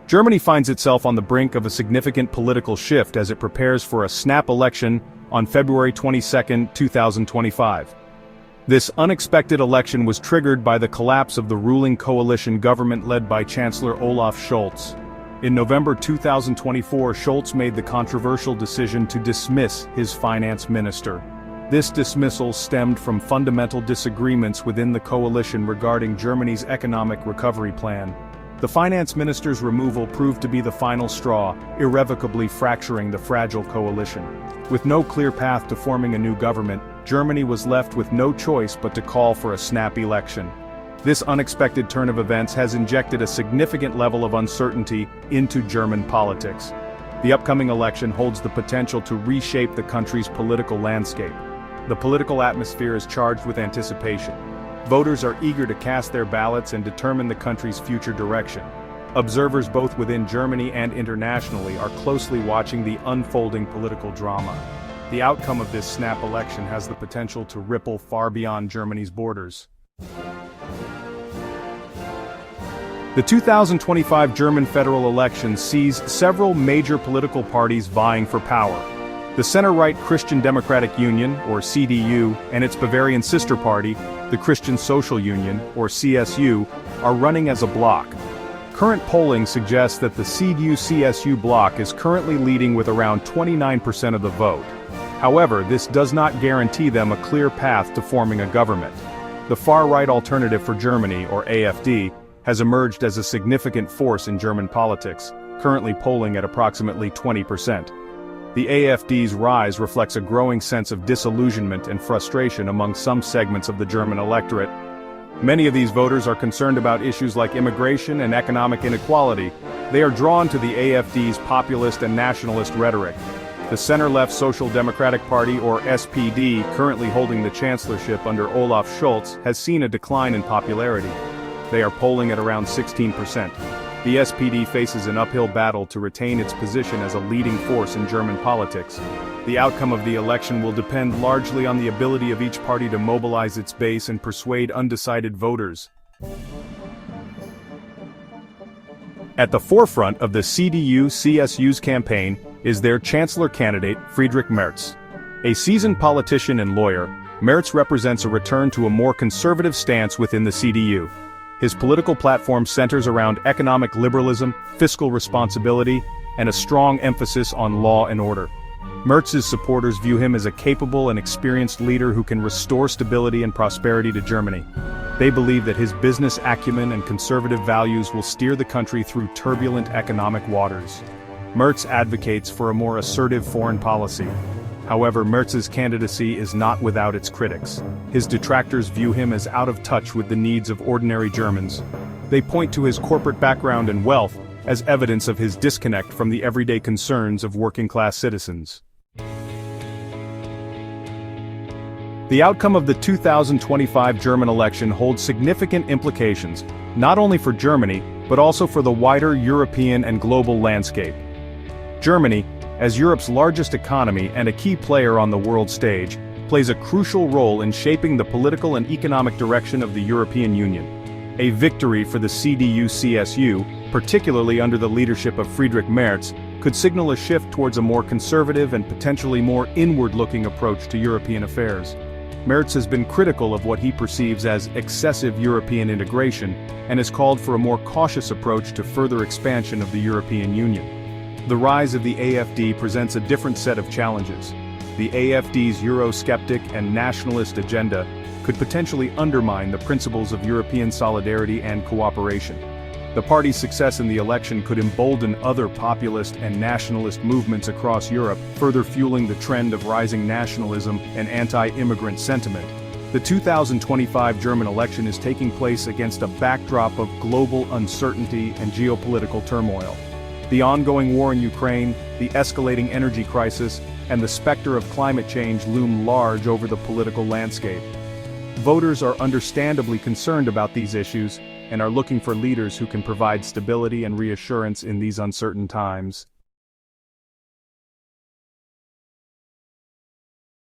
Germany finds itself on the brink of a significant political shift as it prepares for a snap election on February 22, 2025. This unexpected election was triggered by the collapse of the ruling coalition government led by Chancellor Olaf Scholz. In November 2024, Scholz made the controversial decision to dismiss his finance minister. This dismissal stemmed from fundamental disagreements within the coalition regarding Germany's economic recovery plan. The finance minister's removal proved to be the final straw, irrevocably fracturing the fragile coalition. With no clear path to forming a new government, Germany was left with no choice but to call for a snap election. This unexpected turn of events has injected a significant level of uncertainty into German politics. The upcoming election holds the potential to reshape the country's political landscape. The political atmosphere is charged with anticipation. Voters are eager to cast their ballots and determine the country's future direction. Observers both within Germany and internationally are closely watching the unfolding political drama. The outcome of this snap election has the potential to ripple far beyond Germany's borders. The 2025 German federal election sees several major political parties vying for power. The center-right Christian Democratic Union, or CDU, and its Bavarian sister party, the Christian Social Union, or CSU, are running as a bloc. Current polling suggests that the CDU-CSU bloc is currently leading with around 29% of the vote. However, this does not guarantee them a clear path to forming a government. The far-right Alternative for Germany, or AfD, has emerged as a significant force in German politics, currently polling at approximately 20%. The AfD's rise reflects a growing sense of disillusionment and frustration among some segments of the German electorate. Many of these voters are concerned about issues like immigration and economic inequality. They are drawn to the AfD's populist and nationalist rhetoric. The center-left Social Democratic Party, or SPD, currently holding the chancellorship under Olaf Scholz, has seen a decline in popularity. They are polling at around 16%. The SPD faces an uphill battle to retain its position as a leading force in German politics. The outcome of the election will depend largely on the ability of each party to mobilize its base and persuade undecided voters. At the forefront of the CDU-CSU's campaign is their chancellor candidate, Friedrich Merz. A seasoned politician and lawyer, Merz represents a return to a more conservative stance within the CDU. His political platform centers around economic liberalism, fiscal responsibility, and a strong emphasis on law and order. Merz's supporters view him as a capable and experienced leader who can restore stability and prosperity to Germany. They believe that his business acumen and conservative values will steer the country through turbulent economic waters. Merz advocates for a more assertive foreign policy. However, Merz's candidacy is not without its critics. His detractors view him as out of touch with the needs of ordinary Germans. They point to his corporate background and wealth as evidence of his disconnect from the everyday concerns of working-class citizens. The outcome of the 2025 German election holds significant implications, not only for Germany, but also for the wider European and global landscape. Germany, as Europe's largest economy and a key player on the world stage, plays a crucial role in shaping the political and economic direction of the European Union. A victory for the CDU-CSU, particularly under the leadership of Friedrich Merz, could signal a shift towards a more conservative and potentially more inward-looking approach to European affairs. Merz has been critical of what he perceives as excessive European integration, and has called for a more cautious approach to further expansion of the European Union. The rise of the AfD presents a different set of challenges. The AfD's Eurosceptic and nationalist agenda could potentially undermine the principles of European solidarity and cooperation. The party's success in the election could embolden other populist and nationalist movements across Europe, further fueling the trend of rising nationalism and anti-immigrant sentiment. The 2025 German election is taking place against a backdrop of global uncertainty and geopolitical turmoil. The ongoing war in Ukraine, the escalating energy crisis, and the specter of climate change loom large over the political landscape. Voters are understandably concerned about these issues and are looking for leaders who can provide stability and reassurance in these uncertain times.